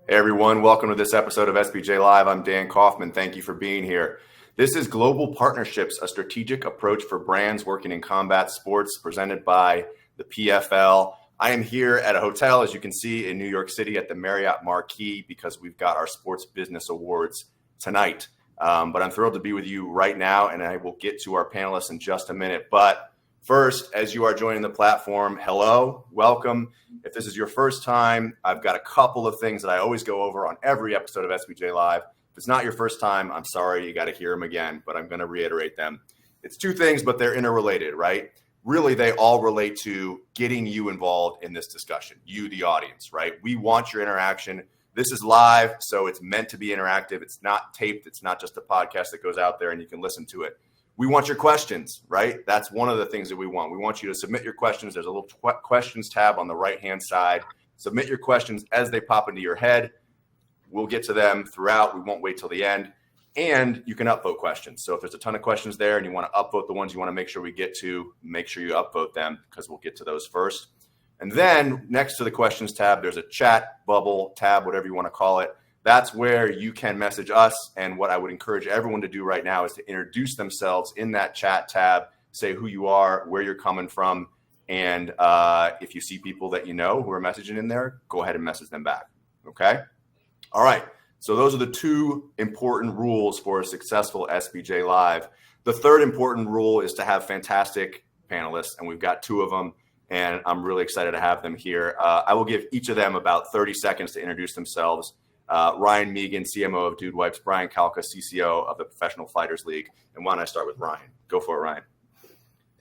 Hey everyone, welcome to this episode of SBJ Live. I'm Dan Kaufman. Thank you for being here. This is Global Partnerships, a strategic approach for brands working in combat sports, presented by the PFL. I am here at a hotel, as you can see, in New York City at the Marriott Marquis because we've got our Sports Business Awards tonight. But I'm thrilled to be with you right now, and I will get to our panelists in just a minute. But first, as you are joining the platform, hello, welcome. If this is your first time, I've got a couple of things that I always go over on every episode of SBJ Live. If it's not your first time, I'm sorry, you got to hear them again, but I'm going to reiterate them. It's two things, but they're interrelated, right? Really, they all relate to getting you involved in this discussion, you, the audience, right? We want your interaction. This is live, so it's meant to be interactive. It's not taped. It's not just a podcast that goes out there and you can listen to it. We want your questions, right? That's one of the things that we want. We want you to submit your questions. There's a little questions tab on the right-hand side. Submit your questions as they pop into your head. We'll get to them throughout. We won't wait till the end. And you can upvote questions. So if there's a ton of questions there and you want to upvote the ones you want to make sure we get to, make sure you upvote them because we'll get to those first. And then next to the questions tab, there's a chat bubble tab, whatever you want to call it. That's where you can message us. And what I would encourage everyone to do right now is to introduce themselves in that chat tab, say who you are, where you're coming from. And if you see people that you know who are messaging in there, go ahead and message them back. Okay. All right. So those are the two important rules for a successful SBJ Live. The third important rule is to have fantastic panelists, and we've got two of them, and I'm really excited to have them here. I will give each of them about 30 seconds to introduce themselves. Ryan Megan, CMO of Dude Wipes, Brian Kalka, CCO of the Professional Fighters League. And why don't I start with Ryan? Go for it, Ryan.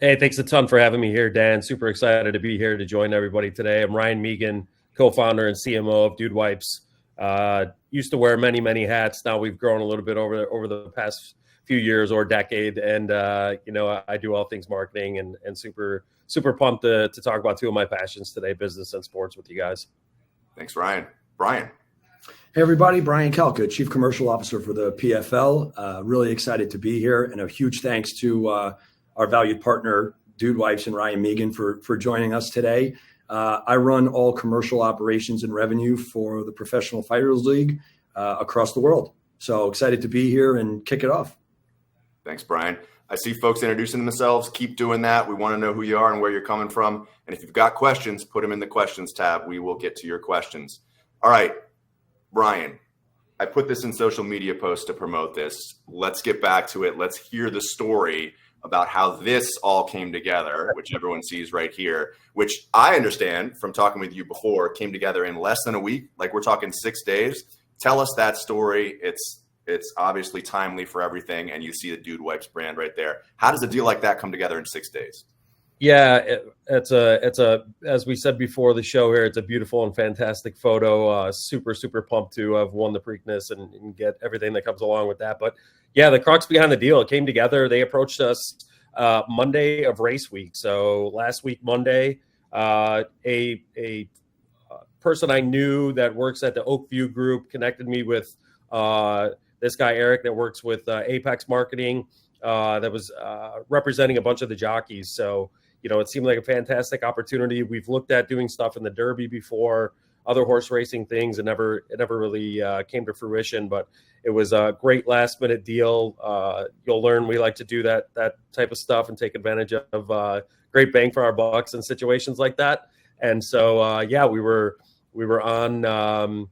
Hey, thanks a ton for having me here, Dan. Super excited to be here to join everybody today. I'm Ryan Megan, co-founder and CMO of Dude Wipes. Used to wear many, many hats. Now we've grown a little bit over the past few years or decade. And, I do all things marketing and super, super pumped to talk about two of my passions today, business and sports with you guys. Thanks, Ryan. Brian. Hey, everybody. Brian Kalka, Chief Commercial Officer for the PFL. Really excited to be here. And a huge thanks to our valued partner, Dude Wipes and Ryan Megan for joining us today. I run all commercial operations and revenue for the Professional Fighters League across the world. So excited to be here and kick it off. Thanks, Brian. I see folks introducing themselves. Keep doing that. We want to know who you are and where you're coming from. And if you've got questions, put them in the questions tab. We will get to your questions. All right, Brian, I put this in social media posts to promote this. Let's get back to it. Let's hear the story about how this all came together, which everyone sees right here, which I understand from talking with you before came together in less than a week. Like we're talking 6 days. Tell us that story. It's obviously timely for everything. And you see the Dude Wipes brand right there. How does a deal like that come together in 6 days? Yeah, it's a as we said before the show here, it's a beautiful and fantastic photo. Super, super pumped to have won the Preakness and get everything that comes along with that. But yeah, the crux behind the deal, it came together. They approached us Monday of race week. So last week, Monday, a person I knew that works at the Oakview Group connected me with this guy, Eric, that works with Apex Marketing that was representing a bunch of the jockeys. So it seemed like a fantastic opportunity. We've looked at doing stuff in the Derby before, other horse racing things, and it never really came to fruition. But it was a great last minute deal. You'll learn we like to do that type of stuff and take advantage of great bang for our bucks in situations like that. And so we were on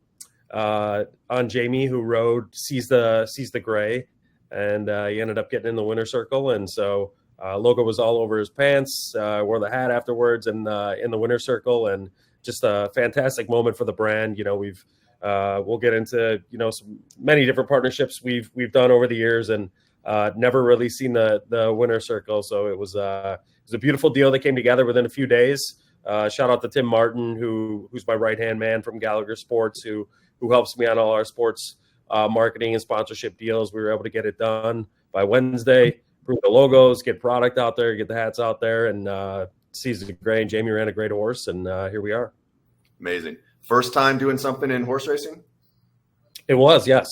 Jamie, who rode Seize the Gray, and he ended up getting in the winner's circle. And so logo was all over his pants, wore the hat afterwards and in the winner's circle, and just a fantastic moment for the brand. We'll get into, many different partnerships we've done over the years, and never really seen the winner's circle. So it was a beautiful deal that came together within a few days. Shout out to Tim Martin, who's my right-hand man from Gallagher Sports, who helps me on all our sports marketing and sponsorship deals. We were able to get it done by Wednesday, prove the logos, get product out there, get the hats out there, and Seize the Gray and Jamie ran a great horse, and here we are. Amazing. First time doing something in horse racing? It was, yes.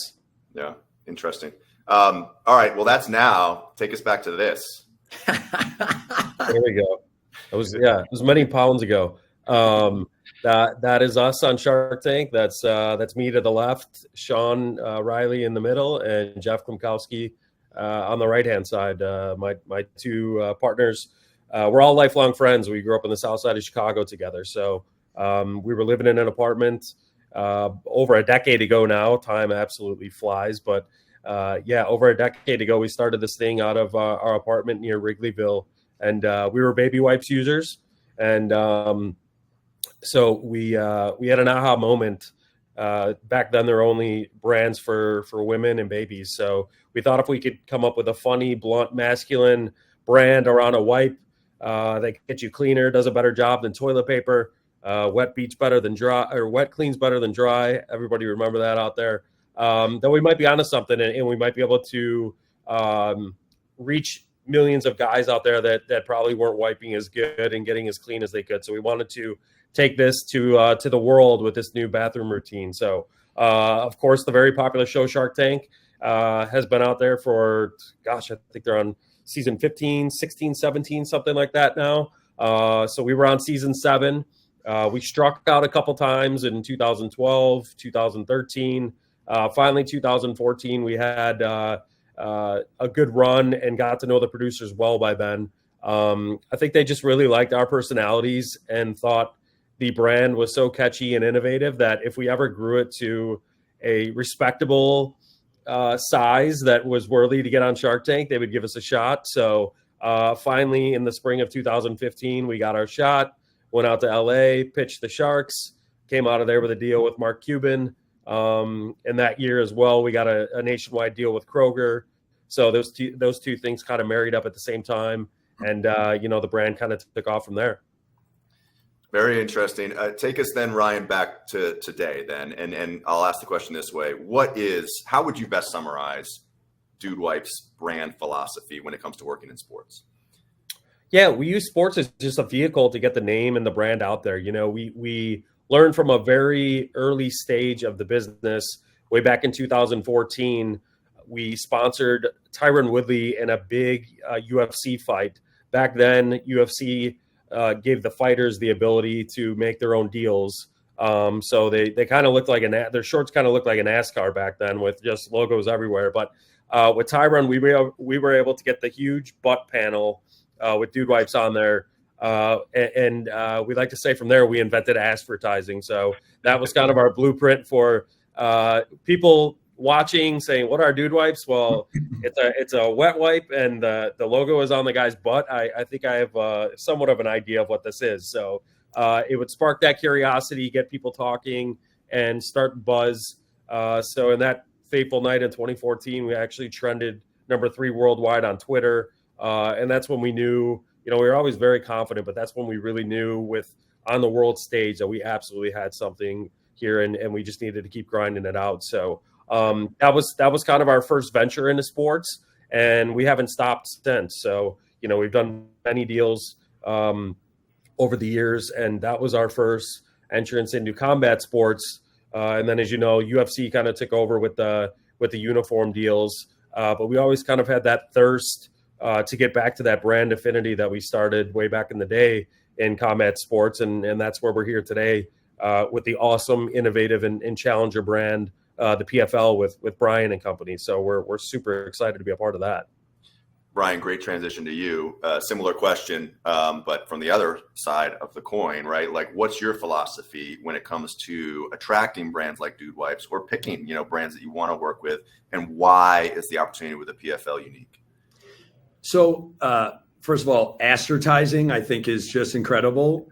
Yeah, interesting. All right, well, that's now. Take us back to this. There we go. It was many pounds ago. That is us on Shark Tank. That's me to the left, Sean Riley in the middle, and Jeff Klimkowski on the right-hand side. My two partners, we're all lifelong friends. We grew up in the south side of Chicago together. So we were living in an apartment over a decade ago now. Time absolutely flies. But over a decade ago, we started this thing out of our apartment near Wrigleyville. And we were baby wipes users. And so we had an aha moment. Back then, there were only brands for women and babies. So we thought if we could come up with a funny, blunt, masculine brand around a wipe that gets you cleaner, does a better job than toilet paper, wet cleans better than dry. Everybody remember that out there. Then we might be onto something, and we might be able to reach millions of guys out there that probably weren't wiping as good and getting as clean as they could. So we wanted to take this to the world with this new bathroom routine. So, of course, the very popular show Shark Tank has been out there for, I think they're on season 15, 16, 17, something like that now. So we were on season 7. We struck out a couple times in 2012, 2013. Finally, 2014, we had a good run and got to know the producers well by then. I think they just really liked our personalities and thought the brand was so catchy and innovative that if we ever grew it to a respectable size that was worthy to get on Shark Tank, they would give us a shot. So finally, in the spring of 2015, we got our shot, went out to LA, pitched the Sharks, came out of there with a deal with Mark Cuban. And that year as well, we got a nationwide deal with Kroger. So those two things kind of married up at the same time. And, the brand kind of took off from there. Very interesting. Take us then, Ryan, back to today then. And I'll ask the question this way. How would you best summarize Dude Wipes brand philosophy when it comes to working in sports? Yeah, we use sports as just a vehicle to get the name and the brand out there. We learned from a very early stage of the business. Way back in 2014, we sponsored Tyron Woodley in a big UFC fight. Back then, UFC gave the fighters the ability to make their own deals. So they kind of looked like their shorts kind of looked like a NASCAR back then with just logos everywhere. But with Tyron, we were able to get the huge butt panel with Dude Wipes on there. And we like to say from there, we invented advertising. So that was kind of our blueprint for people watching, saying, what are Dude Wipes? Well, it's a wet wipe, and the logo is on the guy's butt. I think I have somewhat of an idea of what this is. So it would spark that curiosity, get people talking, and start buzz. So in that fateful night in 2014, we actually trended number 3 worldwide on Twitter. And that's when we knew, we were always very confident, but that's when we really knew on the world stage that we absolutely had something here, and we just needed to keep grinding it out. So that was kind of our first venture into sports, and we haven't stopped since. So, we've done many deals over the years, and that was our first entrance into combat sports. And then, as you know, UFC kind of took over with the uniform deals. But we always kind of had that thirst to get back to that brand affinity that we started way back in the day in combat sports. And that's where we're here today with the awesome, innovative, and challenger brand, the PFL with Brian and company. So we're super excited to be a part of that. Brian, great transition to you. Similar question, but from the other side of the coin, right? Like, what's your philosophy when it comes to attracting brands like Dude Wipes or picking, brands that you want to work with, and why is the opportunity with the PFL unique? So, first of all, advertising, I think, is just incredible.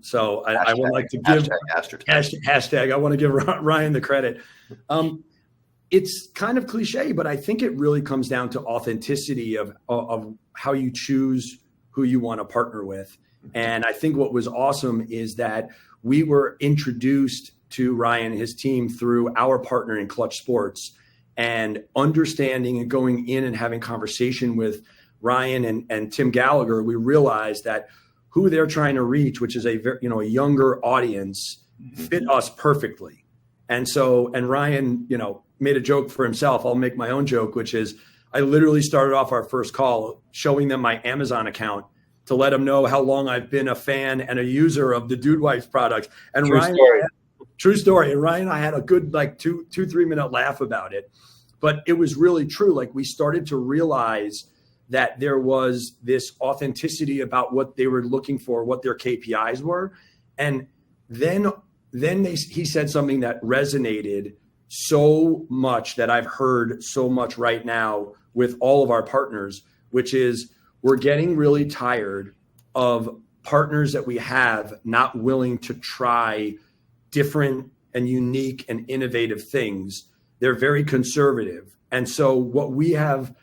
So I would like to give hashtag. I want to give Ryan the credit. It's kind of cliche, but I think it really comes down to authenticity of how you choose who you want to partner with. And I think what was awesome is that we were introduced to Ryan and his team through our partner in Clutch Sports, and understanding and going in and having conversation with Ryan and Tim Gallagher, we realized that who they're trying to reach, which is a younger audience, fit us perfectly. And Ryan, made a joke for himself. I'll make my own joke, which is I literally started off our first call showing them my Amazon account to let them know how long I've been a fan and a user of the Dude Wipes products. And True Ryan, story. true story. And Ryan and I had a good like 3 minute laugh about it, but it was really true. Like we started to realize that there was this authenticity about what they were looking for, what their KPIs were. And then he said something that resonated so much that I've heard so much right now with all of our partners, which is we're getting really tired of partners that we have not willing to try different and unique and innovative things. They're very conservative. And so what we have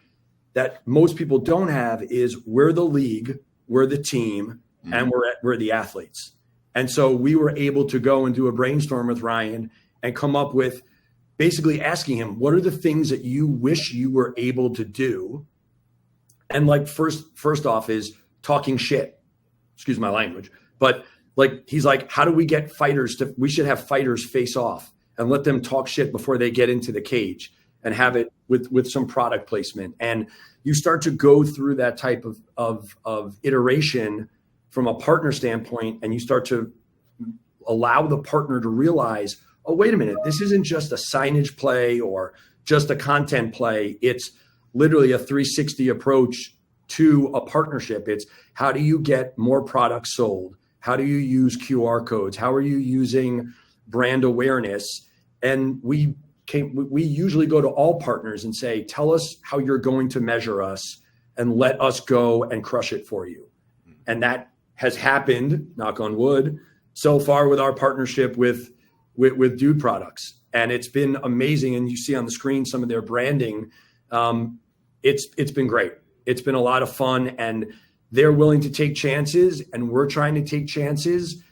that most people don't have is we're the league, we're the team, and we're the athletes. And so we were able to go and do a brainstorm with Ryan and come up with basically asking him, what are the things that you wish you were able to do? And like first off is talking shit, excuse my language, but like, he's like, how do we get fighters we should have fighters face off and let them talk shit before they get into the cage and have it with some product placement. And you start to go through that type of iteration from a partner standpoint, and you start to allow the partner to realize, oh, wait a minute, this isn't just a signage play or just a content play. It's literally a 360 approach to a partnership. It's how do you get more products sold? How do you use QR codes? How are you using brand awareness? And we usually go to all partners and say, tell us how you're going to measure us and let us go and crush it for you. And that has happened, knock on wood, so far with our partnership with Dude Products. And it's been amazing. And you see on the screen some of their branding. It's been great. It's been a lot of fun, and they're willing to take chances, and we're trying to take chances.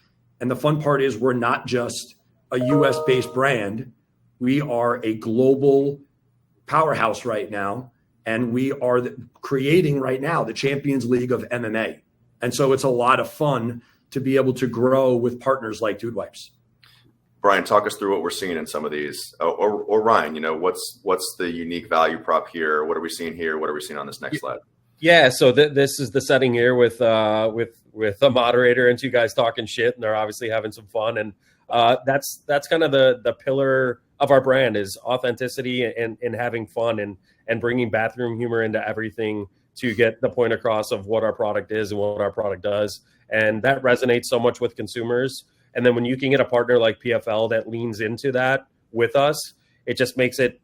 And the fun part is we're not just a US-based brand. We are a global powerhouse right now, and we are creating right now the Champions League of MMA. And so it's a lot of fun to be able to grow with partners like Dude Wipes. Brian, talk us through what we're seeing in some of these, or Ryan, what's the unique value prop here? What are we seeing here? What are we seeing on this next slide? Yeah, so this is the setting here with a moderator and two guys talking shit, and they're obviously having some fun, and that's kind of the pillar of our brand is authenticity and having fun and bringing bathroom humor into everything to get the point across of what our product is and what our product does, and that resonates so much with consumers. And then when you can get a partner like PFL that leans into that with us, it just makes it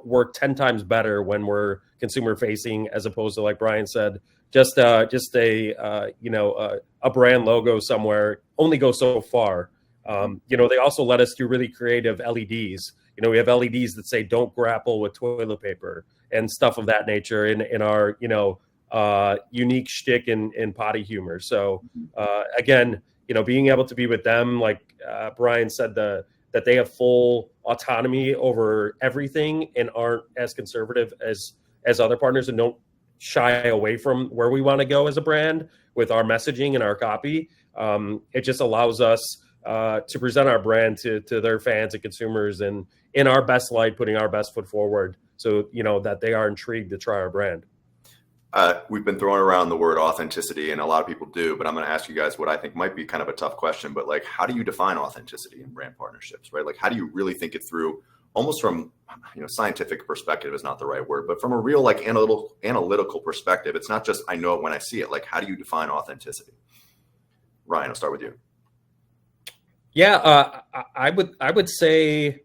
work 10 times better when we're consumer facing, as opposed to, like Brian said, just a brand logo somewhere only goes so far. They also let us do really creative LEDs. We have LEDs that say "Don't grapple with toilet paper" and stuff of that nature in our unique shtick in potty humor. So again, being able to be with them, like Brian said, that they have full autonomy over everything and aren't as conservative as other partners and don't shy away from where we want to go as a brand with our messaging and our copy. It just allows us to present our brand to their fans and consumers and in our best light, putting our best foot forward so, that they are intrigued to try our brand. We've been throwing around the word authenticity, and a lot of people do, but I'm going to ask you guys what I think might be kind of a tough question, but like, how do you define authenticity in brand partnerships, right? Like, how do you really think it through, almost from, scientific perspective is not the right word, but from a real, like, analytical perspective? It's not just, I know it when I see it. Like, how do you define authenticity? Ryan, I'll start with you. Yeah, I would say,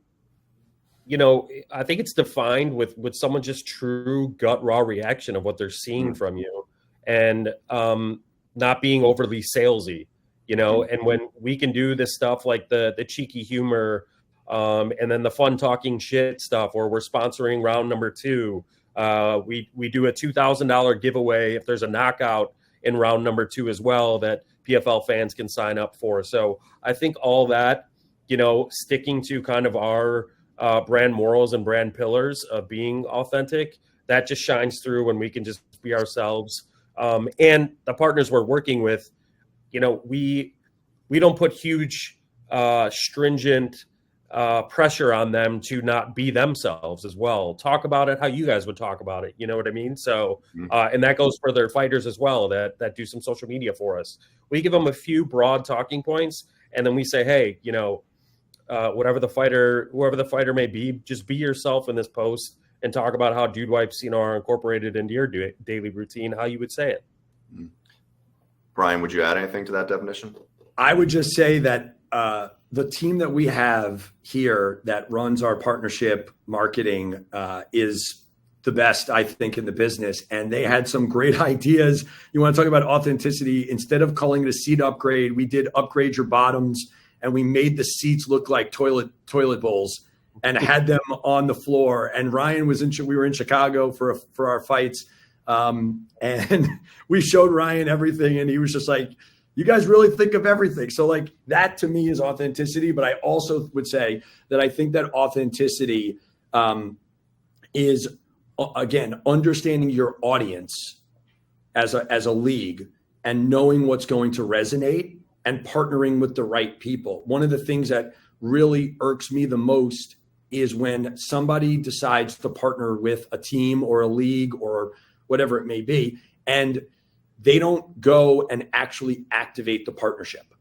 I think it's defined with someone's just true gut raw reaction of what they're seeing from you, and not being overly salesy, and when we can do this stuff like the cheeky humor, and then the fun talking shit stuff, or we're sponsoring round number 2. We do a $2,000 giveaway if there's a knockout in round number 2 as well that PFL fans can sign up for. So I think all that, sticking to kind of our brand morals and brand pillars of being authentic, that just shines through when we can just be ourselves. And the partners we're working with, we don't put huge, stringent pressure on them to not be themselves as well. Talk about it how you guys would talk about it. You know what I mean? So, and that goes for their fighters as well that do some social media for us. We give them a few broad talking points, and then we say, hey, whoever the fighter may be, just be yourself in this post and talk about how dude wipes, are incorporated into your daily routine, how you would say it. Brian, would you add anything to that definition? I would just say that the team that we have here that runs our partnership marketing is the best, I think, in the business. And they had some great ideas. You want to talk about authenticity? Instead of calling it a seat upgrade, we did upgrade your bottoms, and we made the seats look like toilet bowls and had them on the floor. And Ryan we were in Chicago for our fights. And we showed Ryan everything, and he was just like, you guys really think of everything. So like that to me is authenticity. But I also would say that I think that authenticity is, again, understanding your audience as a league and knowing what's going to resonate and partnering with the right people. One of the things that really irks me the most is when somebody decides to partner with a team or a league or whatever it may be, and they don't go and actually activate the partnership.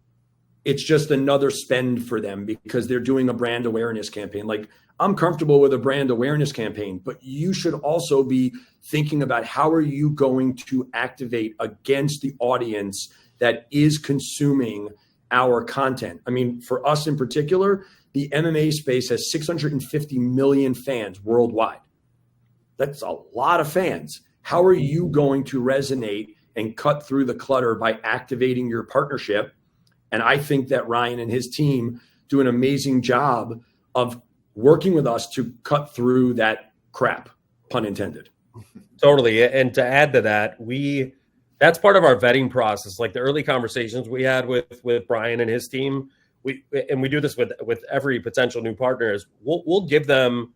It's just another spend for them because they're doing a brand awareness campaign. Like, I'm comfortable with a brand awareness campaign, but you should also be thinking about how are you going to activate against the audience that is consuming our content. I mean, for us in particular, the MMA space has 650 million fans worldwide. That's a lot of fans. How are you going to resonate and cut through the clutter by activating your partnership? And I think that Ryan and his team do an amazing job of working with us to cut through that crap, pun intended. Totally. And to add to that, that's part of our vetting process. Like the early conversations we had with Brian and his team, we do this with every potential new partner, is we'll give them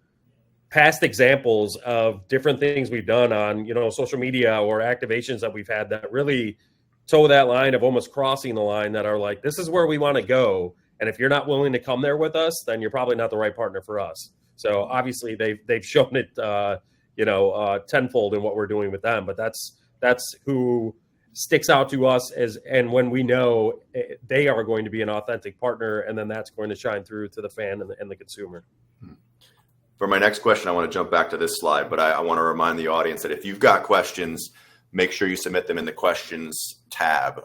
past examples of different things we've done on, social media or activations that we've had that really toe that line of almost crossing the line, that are like, this is where we want to go. And if you're not willing to come there with us, then you're probably not the right partner for us. So obviously they've shown it, tenfold in what we're doing with them. But that's who sticks out to us and when we know they are going to be an authentic partner, and then that's going to shine through to the fan and the consumer. For my next question, I want to jump back to this slide, but I want to remind the audience that if you've got questions, make sure you submit them in the questions tab,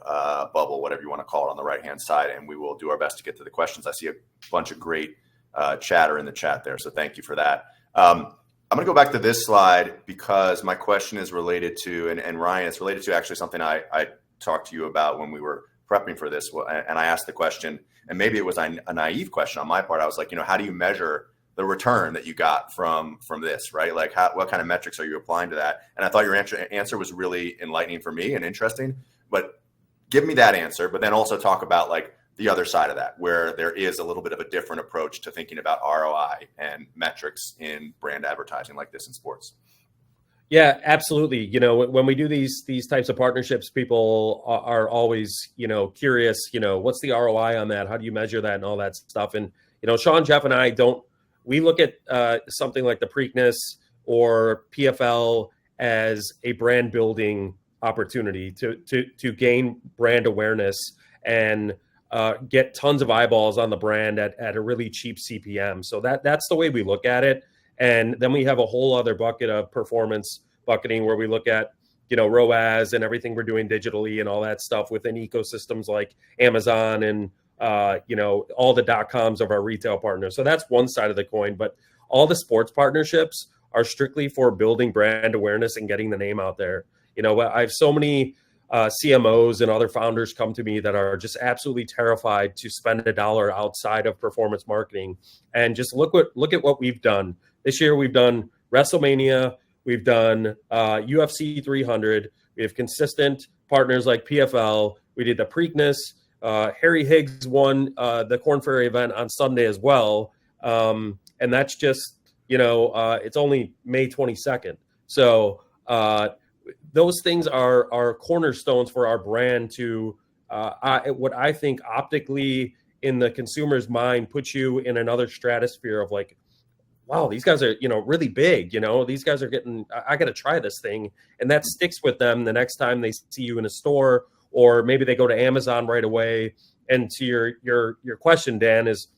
bubble, whatever you want to call it, on the right-hand side, and we will do our best to get to the questions. I see a bunch of great chatter in the chat there, so thank you for that. I'm going to go back to this slide because my question is related to, and Ryan, it's related to actually something I talked to you about when we were prepping for this, and I asked the question, and maybe it was a naive question on my part. I was like, how do you measure the return that you got from this, right? Like what kind of metrics are you applying to that? And I thought your answer was really enlightening for me and interesting, but give me that answer, but then also talk about like the other side of that, where there is a little bit of a different approach to thinking about ROI and metrics in brand advertising like this in sports. Yeah, absolutely. When we do these types of partnerships, people are always, curious, what's the ROI on that? How do you measure that and all that stuff? And, Sean, Jeff, and I we look at something like the Preakness or PFL as a brand building opportunity to gain brand awareness and get tons of eyeballs on the brand at a really cheap CPM. So that's the way we look at it. And then we have a whole other bucket of performance bucketing where we look at, ROAS and everything we're doing digitally and all that stuff within ecosystems like Amazon and all the .coms of our retail partners. So that's one side of the coin, but all the sports partnerships are strictly for building brand awareness and getting the name out there. I have so many CMOs and other founders come to me that are just absolutely terrified to spend $1 outside of performance marketing. And just look at what we've done. This year, we've done WrestleMania, we've done UFC 300, we have consistent partners like PFL, we did the Preakness, Harry Higgs won the Korn Ferry event on Sunday as well. And that's just, it's only May 22nd. So those things are cornerstones for our brand to what I think optically in the consumer's mind puts you in another stratosphere of like, wow, these guys are, really big, these guys are I got to try this thing. And that sticks with them the next time they see you in a store, or maybe they go to Amazon right away. And to your question, Dan, is,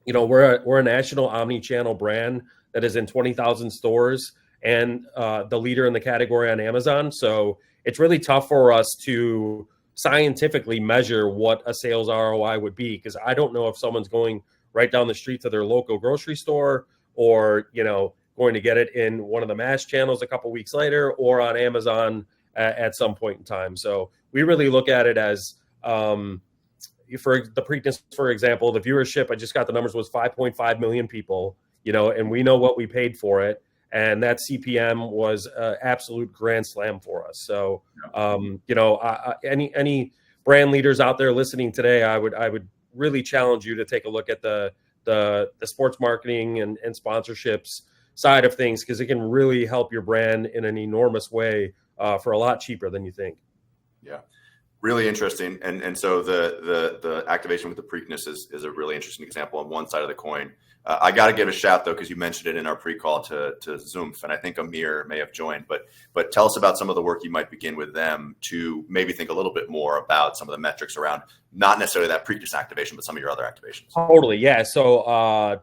we're a national omni-channel brand that is in 20,000 stores and the leader in the category on Amazon. So it's really tough for us to scientifically measure what a sales ROI would be, because I don't know if someone's going right down the street to their local grocery store, or going to get it in one of the mass channels a couple weeks later, or on Amazon at some point in time. So we really look at it as, for the Preakness, for example, the viewership, I just got the numbers, was 5.5 million people, and we know what we paid for it. And that CPM was an absolute grand slam for us. So, any brand leaders out there listening today, I would really challenge you to take a look at the sports marketing and sponsorships side of things, because it can really help your brand in an enormous way for a lot cheaper than you think. Yeah, really interesting. And so the activation with the Preakness is a really interesting example on one side of the coin. I got to give a shout though, because you mentioned it in our pre-call to Zoomf, and I think Amir may have joined. But tell us about some of the work you might begin with them to maybe think a little bit more about some of the metrics around not necessarily that Preakness activation, but some of your other activations. Totally, yeah. So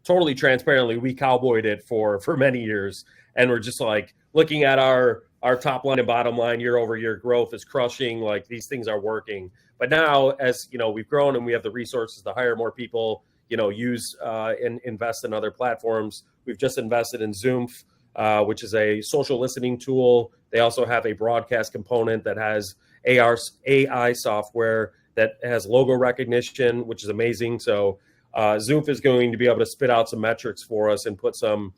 totally transparently, we cowboyed it for many years, and we're just like looking at our top line and bottom line year over year growth is crushing. Like, these things are working. But now, as we've grown and we have the resources to hire more people, use and invest in other platforms. We've just invested in Zoomf, which is a social listening tool. They also have a broadcast component that has AI software that has logo recognition, which is amazing. So Zoomf is going to be able to spit out some metrics for us and put some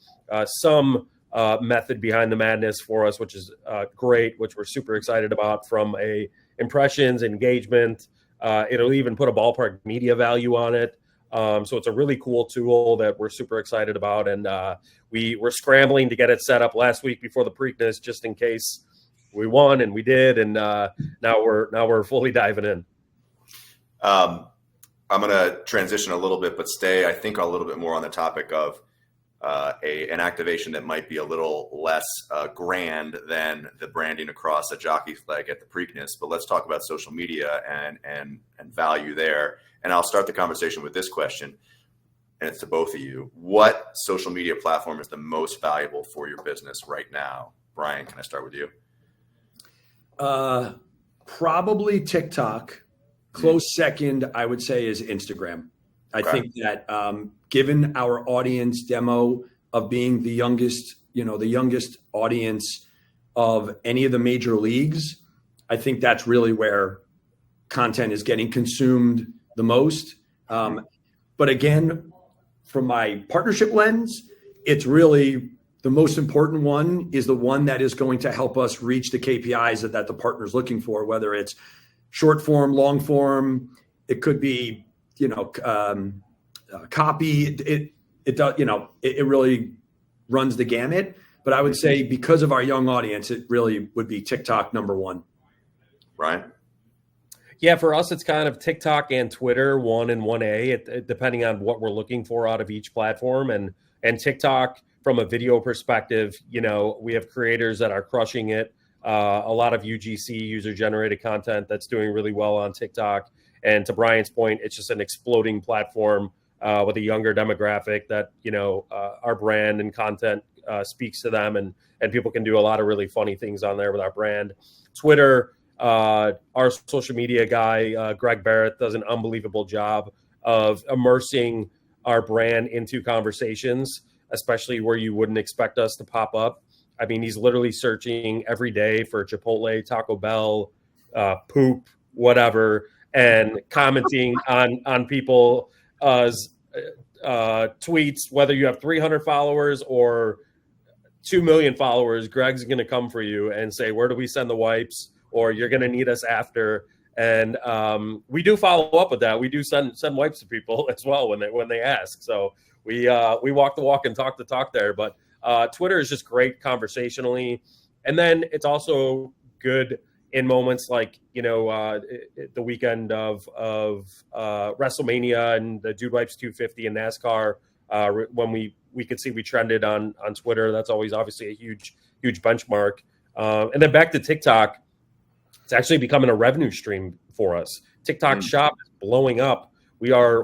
method behind the madness for us, which is great, which we're super excited about, from a impressions, engagement. It'll even put a ballpark media value on it. So it's a really cool tool that we're super excited about. And we were scrambling to get it set up last week before the Preakness, just in case we won, and we did. And now we're fully diving in. I'm going to transition a little bit, but stay, I think, a little bit more on the topic of an activation that might be a little less grand than the branding across a jockey's leg at the Preakness. But let's talk about social media and value there. And I'll start the conversation with this question, and it's to both of you. What social media platform is the most valuable for your business right now? Brian, can I start with you? Probably TikTok. Close second, I would say, is Instagram. I think that given our audience demo of being the youngest audience of any of the major leagues, I think that's really where content is getting consumed the most. But again, from my partnership lens, it's really the most important one is the one that is going to help us reach the KPIs that the partner's looking for, whether it's short form, long form. It could be, copy. It does, it really runs the gamut. But I would say, because of our young audience, it really would be TikTok number one. Ryan? Yeah, for us, it's kind of TikTok and Twitter, 1 and 1A, depending on what we're looking for out of each platform. And TikTok, from a video perspective, we have creators that are crushing it. A lot of UGC, user-generated content, that's doing really well on TikTok. And to Brian's point, it's just an exploding platform with a younger demographic that, our brand and content speaks to them. And people can do a lot of really funny things on there with our brand. Twitter, our social media guy, Greg Barrett, does an unbelievable job of immersing our brand into conversations, especially where you wouldn't expect us to pop up. I mean, he's literally searching every day for Chipotle, Taco Bell, poop, whatever, and commenting on people's tweets. Whether you have 300 followers or 2 million followers, Greg's going to come for you and say, where do we send the wipes? Or you're going to need us after. And we do follow up with that. We do send wipes to people as well when they ask. So we walk the walk and talk the talk there. But Twitter is just great conversationally. And then it's also good in moments like, the weekend of WrestleMania and the Dude Wipes 250 in NASCAR, when we could see we trended on Twitter. That's always obviously a huge benchmark. And then back to TikTok, it's actually becoming a revenue stream for us. TikTok Shop is blowing up. We are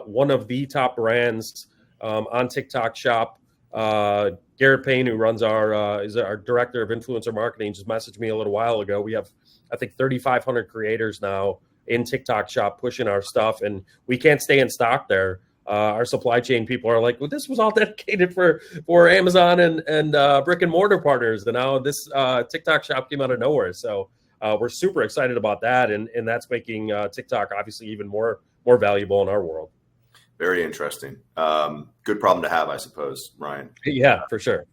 one of the top brands on TikTok Shop. Garrett Payne, who runs is our director of influencer marketing, just messaged me a little while ago. We have, I think, 3,500 creators now in TikTok Shop pushing our stuff, and we can't stay in stock there. Our supply chain people are like, well, this was all dedicated for Amazon and brick and mortar partners, and now this TikTok Shop came out of nowhere. So we're super excited about that, and that's making TikTok obviously even more valuable in our world. Very interesting. Good problem to have, I suppose, Ryan. Yeah, for sure.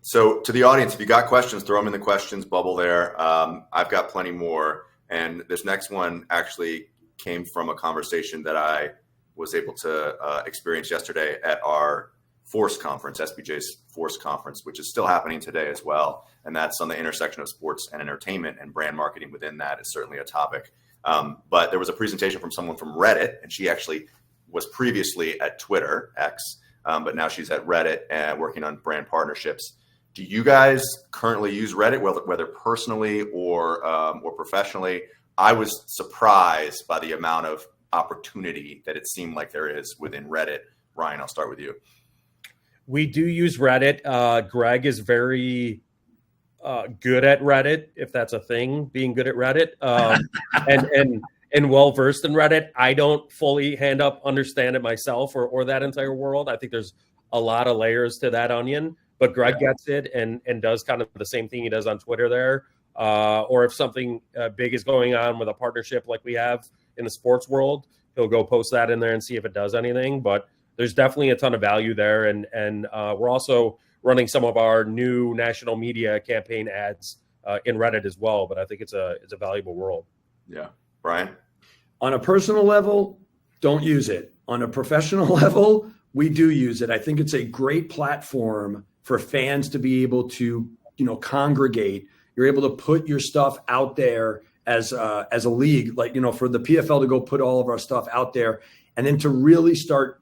So to the audience, if you got questions, throw them in the questions bubble there. I've got plenty more. And this next one actually came from a conversation that I was able to experience yesterday at our Force conference, SBJ's Force conference, which is still happening today as well. And that's on the intersection of sports and entertainment, and brand marketing within that is certainly a topic. But there was a presentation from someone from Reddit, and she actually was previously at Twitter, X, but now she's at Reddit and working on brand partnerships. Do you guys currently use Reddit, whether personally or professionally? I was surprised by the amount of opportunity that it seemed like there is within Reddit. Ryan, I'll start with you. We do use Reddit. Greg is very good at Reddit, if that's a thing, being good at Reddit, and well-versed in Reddit. I don't fully understand it myself or that entire world. I think there's a lot of layers to that onion, but Greg gets it and does kind of the same thing he does on Twitter there. Or if something big is going on with a partnership like we have in the sports world, he'll go post that in there and see if it does anything. But there's definitely a ton of value there. And we're also running some of our new national media campaign ads in Reddit as well. But I think it's a valuable world. Yeah. Brian? On a personal level, don't use it. On a professional level, we do use it. I think it's a great platform for fans to be able to, congregate. You're able to put your stuff out there as a league, like, for the PFL to go put all of our stuff out there, and then to really start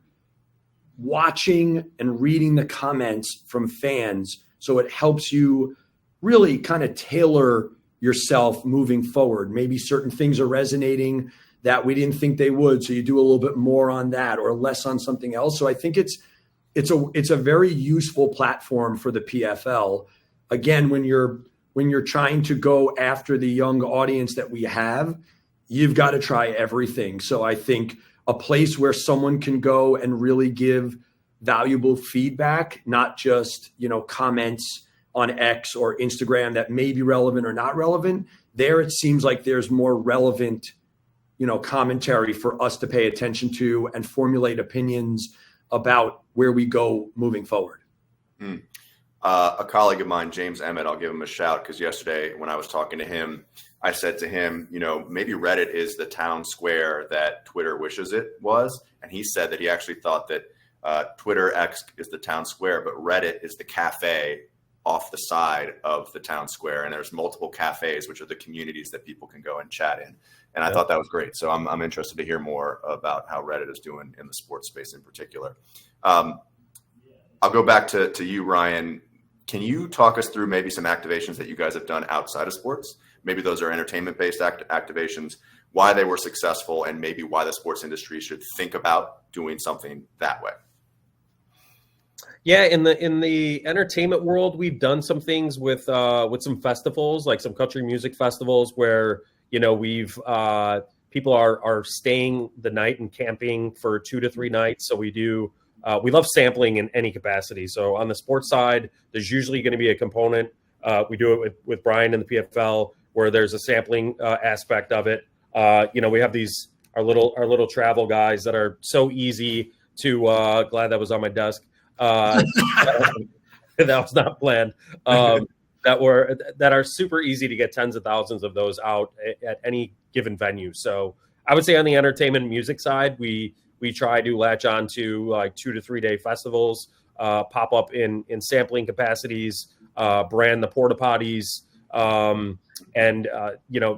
watching and reading the comments from fans. So it helps you really kind of tailor yourself moving forward. Maybe certain things are resonating that we didn't think they would, so you do a little bit more on that or less on something else. So I think it's a very useful platform for the PFL. Again, when you're trying to go after the young audience that we have, you've got to try everything. So I think a place where someone can go and really give valuable feedback, not just, comments on X or Instagram that may be relevant or not relevant. There, it seems like there's more relevant, commentary for us to pay attention to and formulate opinions about where we go moving forward. A colleague of mine, James Emmett, I'll give him a shout, because yesterday when I was talking to him, I said to him, maybe Reddit is the town square that Twitter wishes it was. And he said that he actually thought that Twitter X is the town square, but Reddit is the cafe off the side of the town square. And there's multiple cafes, which are the communities that people can go and chat in. And I thought that was great. So I'm interested to hear more about how Reddit is doing in the sports space in particular. I'll go back to you, Ryan. Can you talk us through maybe some activations that you guys have done outside of sports? Maybe those are entertainment-based activations, why they were successful, and maybe why the sports industry should think about doing something that way. Yeah, in the entertainment world, we've done some things with some festivals, like some country music festivals, where we've people are staying the night and camping for 2 to 3 nights. So we love sampling in any capacity. So on the sports side, there's usually going to be a component. We do it with Brian in the PFL, where there's a sampling aspect of it. We have our little travel guys that are so easy to. Glad that was on my desk. That was not planned. That are super easy to get tens of thousands of those out at any given venue. So I would say on the entertainment music side, we try to latch on to like 2 to 3 day festivals, pop up in sampling capacities, brand the porta potties, and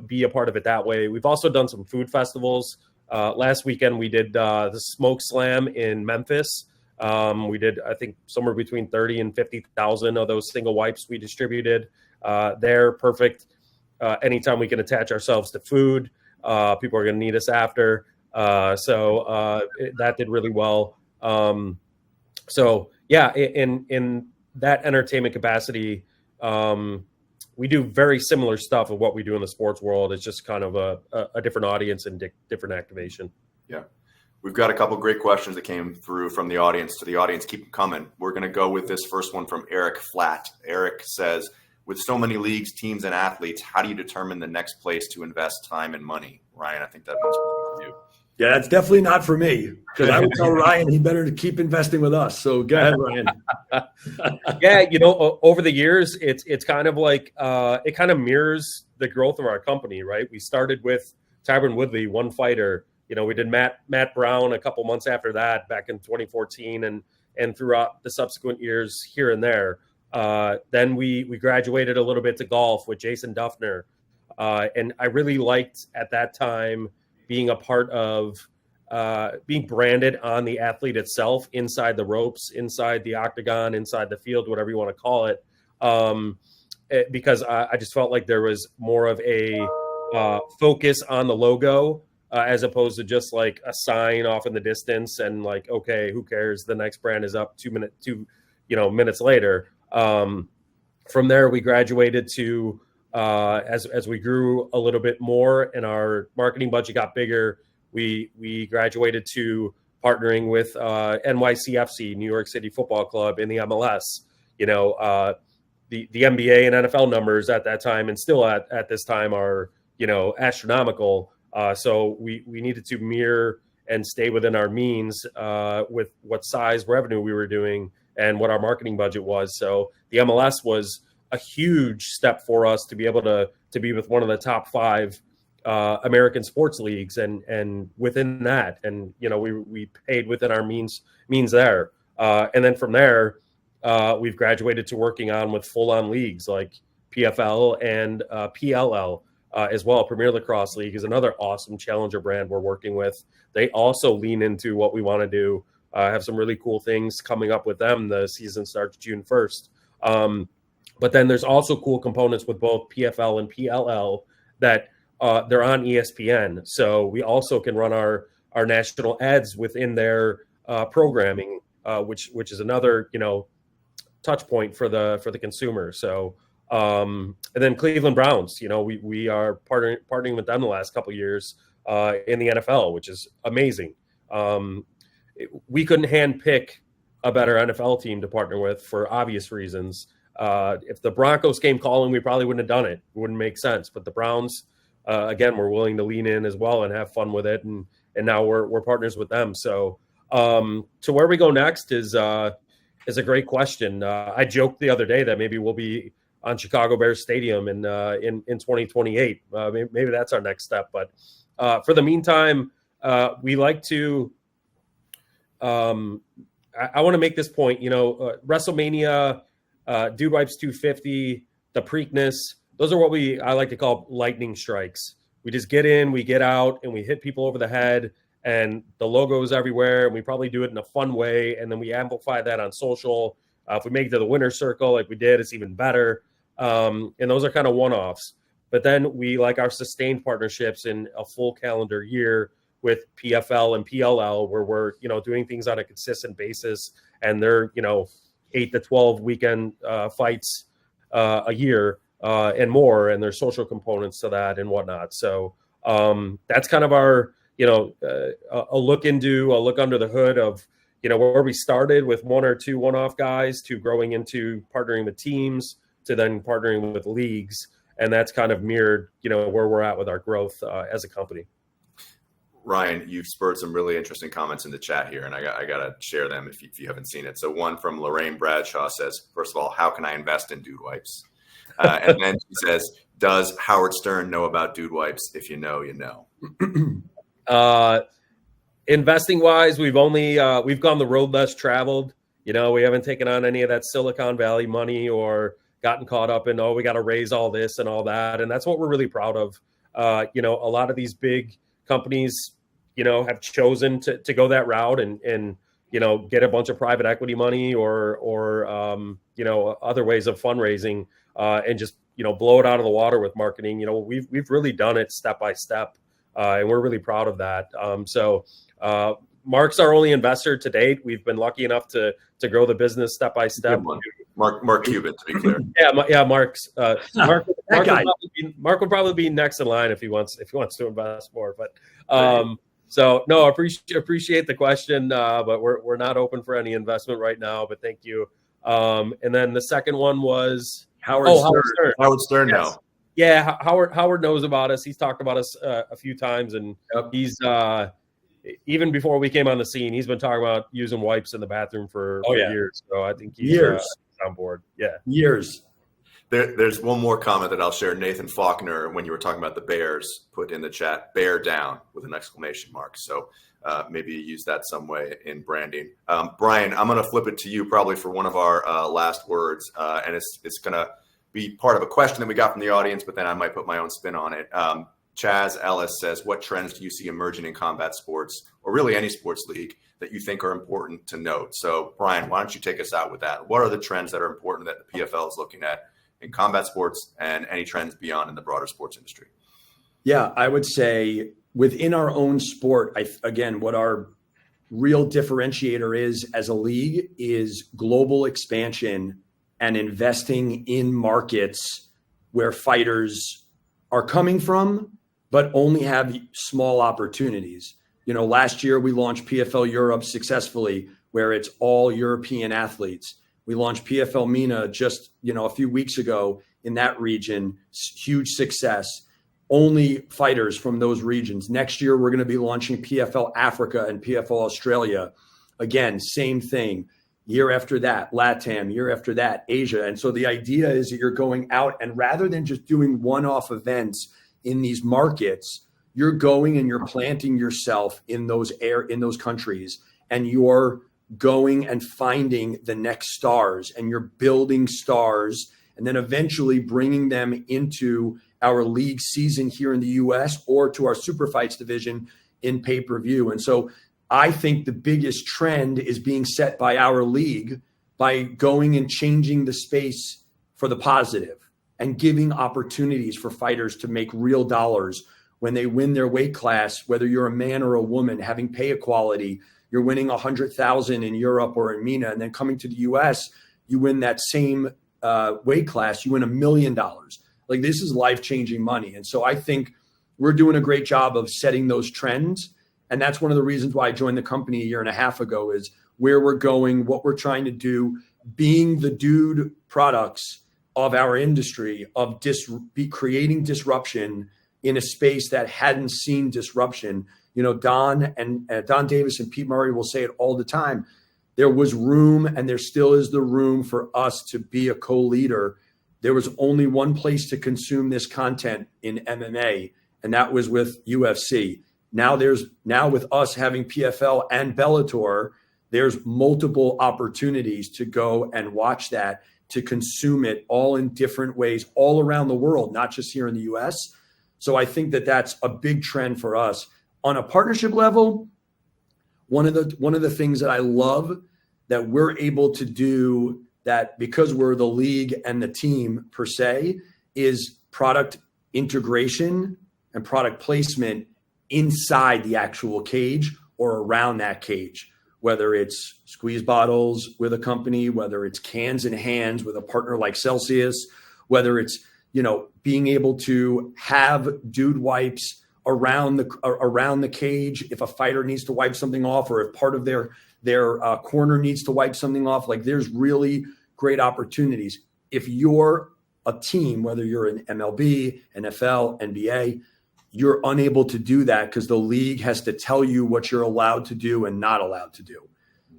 be a part of it that way. We've also done some food festivals. Last weekend we did the Smoke Slam in Memphis. We did, I think, somewhere between 30 and 50,000 of those single wipes we distributed. They're perfect. Anytime we can attach ourselves to food, people are going to need us after. So that did really well. So yeah, in that entertainment capacity, we do very similar stuff of what we do in the sports world. It's just kind of a different audience and different activation. Yeah. We've got a couple great questions that came through from the audience to the audience. Keep them coming. We're going to go with this first one from Eric Flatt. Eric says, with so many leagues, teams, and athletes, how do you determine the next place to invest time and money? Ryan, I think that one's for you. Yeah, that's definitely not for me, because I would tell Ryan he better keep investing with us. So go ahead, Ryan. Yeah, over the years, it's kind of like it kind of mirrors the growth of our company, right? We started with Tyron Woodley, one fighter. We did Matt Brown a couple months after that, back in 2014, and throughout the subsequent years here and there. Then we graduated a little bit to golf with Jason Duffner, and I really liked at that time being a part of being branded on the athlete itself, inside the ropes, inside the octagon, inside the field, whatever you want to call it, because I just felt like there was more of a focus on the logo as opposed to just like a sign off in the distance and like, okay, who cares? The next brand is up 2 minutes later. From there, we graduated to as we grew a little bit more and our marketing budget got bigger, we graduated to partnering with NYCFC, New York City Football Club, in the MLS. The NBA and NFL numbers at that time and still at this time are astronomical. So we needed to mirror and stay within our means with what size revenue we were doing and what our marketing budget was. So the MLS was a huge step for us to be able to be with one of the top 5 American sports leagues, and within that, and we paid within our means there, and then from there we've graduated to working on with full-on leagues like PFL and PLL as well. Premier Lacrosse League is another awesome challenger brand we're working with. They also lean into what we want to do. Have some really cool things coming up with them. The season starts June 1st. But then there's also cool components with both PFL and PLL that they're on ESPN. So we also can run our national ads within their programming, which is another, touch point for the consumer. So and then Cleveland Browns, we are partnering with them the last couple of years in the NFL, which is amazing. We couldn't handpick a better NFL team to partner with for obvious reasons. If the Broncos came calling, we probably wouldn't have done it. It wouldn't make sense. But the Browns, again, we're willing to lean in as well and have fun with it. And now we're partners with them. So where we go next is a great question. I joked the other day that maybe we'll be on Chicago Bears Stadium in 2028. Maybe that's our next step. But for the meantime, we like to. I want to make this point. WrestleMania. Dude Wipes 250, the Preakness, those are what I like to call lightning strikes. We just get in, we get out, and we hit people over the head, and the logo is everywhere, and we probably do it in a fun way, and then we amplify that on social. If we make it to the winner's circle like we did, it's even better. And those are kind of one-offs. But then we like our sustained partnerships in a full calendar year with PFL and PLL, where we're doing things on a consistent basis, and they're 8 to 12 weekend fights a year and more, and there's social components to that and whatnot. So that's kind of our a look under the hood of where we started with 1 or 2 one-off guys to growing into partnering with teams to then partnering with leagues, and that's kind of mirrored where we're at with our growth as a company. Ryan, you've spurred some really interesting comments in the chat here, and I got to share them if you haven't seen it. So one from Lorraine Bradshaw says, first of all, how can I invest in Dude Wipes? And then she says, does Howard Stern know about Dude Wipes? If you know, you know. Investing wise, we've gone the road less traveled. We haven't taken on any of that Silicon Valley money or gotten caught up in, oh, we got to raise all this and all that. And that's what we're really proud of. A lot of these big companies, have chosen to go that route and get a bunch of private equity money or other ways of fundraising and just, blow it out of the water with marketing. We've really done it step by step, and we're really proud of that. Mark's our only investor to date. We've been lucky enough to grow the business step by step. Mark Cuban, to be clear. Mark would probably be next in line if he wants to invest more. But so no, appreciate the question, but we're not open for any investment right now. But thank you. And then the second one was Howard Stern. Howard Stern yes. now. Yeah, Howard knows about us. He's talked about us a few times, and he's even before we came on the scene, he's been talking about using wipes in the bathroom for years. So I think he's on board. Yeah, years. There's one more comment that I'll share. Nathan Faulkner, when you were talking about the Bears, put in the chat, "Bear down" with an exclamation mark. So maybe you use that some way in branding. Brian, I'm going to flip it to you probably for one of our last words. And it's going to be part of a question that we got from the audience, but then I might put my own spin on it. Chaz Ellis says, what trends do you see emerging in combat sports, or really any sports league, that you think are important to note? So, Brian, why don't you take us out with that? What are the trends that are important that the PFL is looking at in combat sports and any trends beyond in the broader sports industry? Yeah, I would say within our own sport, what our real differentiator is as a league is global expansion and investing in markets where fighters are coming from, but only have small opportunities. Last year we launched PFL Europe successfully, where it's all European athletes. We launched PFL MENA just, a few weeks ago in that region, huge success, only fighters from those regions. Next year, we're going to be launching PFL Africa and PFL Australia. Again, same thing. Year after that, LATAM, year after that, Asia. And so the idea is that you're going out, and rather than just doing one-off events in these markets, you're going and you're planting yourself in those countries, and you're going and finding the next stars, and you're building stars, and then eventually bringing them into our league season here in the US or to our super fights division in pay-per-view. And so I think the biggest trend is being set by our league by going and changing the space for the positive and giving opportunities for fighters to make real dollars when they win their weight class, whether you're a man or a woman, having pay equality. You're winning 100,000 in Europe or in MENA, and then coming to the US, you win that same weight class, you win $1 million. Like, this is life-changing money. And so I think we're doing a great job of setting those trends. And that's one of the reasons why I joined the company a year and a half ago, is where we're going, what we're trying to do, being the dude products of our industry, of creating disruption in a space that hadn't seen disruption. Don Davis and Pete Murray will say it all the time. There was room, and there still is the room for us to be a co-leader. There was only one place to consume this content in MMA, and that was with UFC. Now with us having PFL and Bellator, there's multiple opportunities to go and watch that, to consume it all in different ways all around the world, not just here in the US. So I think that that's a big trend for us. On a partnership level, one of the things that I love that we're able to do, that because we're the league and the team per se, is product integration and product placement inside the actual cage or around that cage, whether it's squeeze bottles with a company, whether it's cans and hands with a partner like Celsius, whether it's, being able to have dude wipes around the cage if a fighter needs to wipe something off, or if part of their corner needs to wipe something off. Like, there's really great opportunities. If you're a team, whether you're in MLB, NFL, NBA, you're unable to do that because the league has to tell you what you're allowed to do and not allowed to do.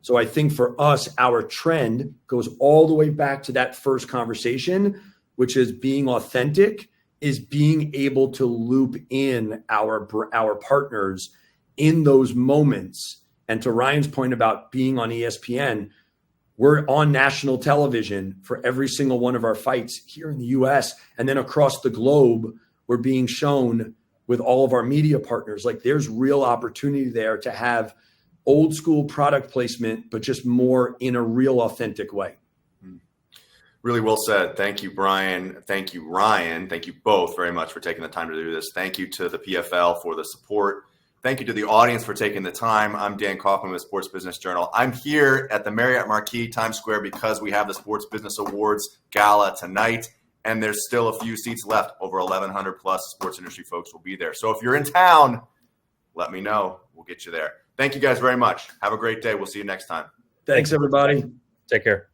So I think for us, our trend goes all the way back to that first conversation, which is being authentic, is being able to loop in our partners in those moments. And to Ryan's point about being on ESPN, We're on national television for every single one of our fights here in the US. And then across the globe, we're being shown with all of our media partners. Like, there's real opportunity there to have old school product placement, but just more in a real authentic way. Really well said. Thank you, Brian. Thank you, Ryan. Thank you both very much for taking the time to do this. Thank you to the PFL for the support. Thank you to the audience for taking the time. I'm Dan Kaufman with Sports Business Journal. I'm here at the Marriott Marquis Times Square because we have the Sports Business Awards Gala tonight, and there's still a few seats left. Over 1,100 plus sports industry folks will be there. So if you're in town, let me know. We'll get you there. Thank you guys very much. Have a great day. We'll see you next time. Thanks, everybody. Take care.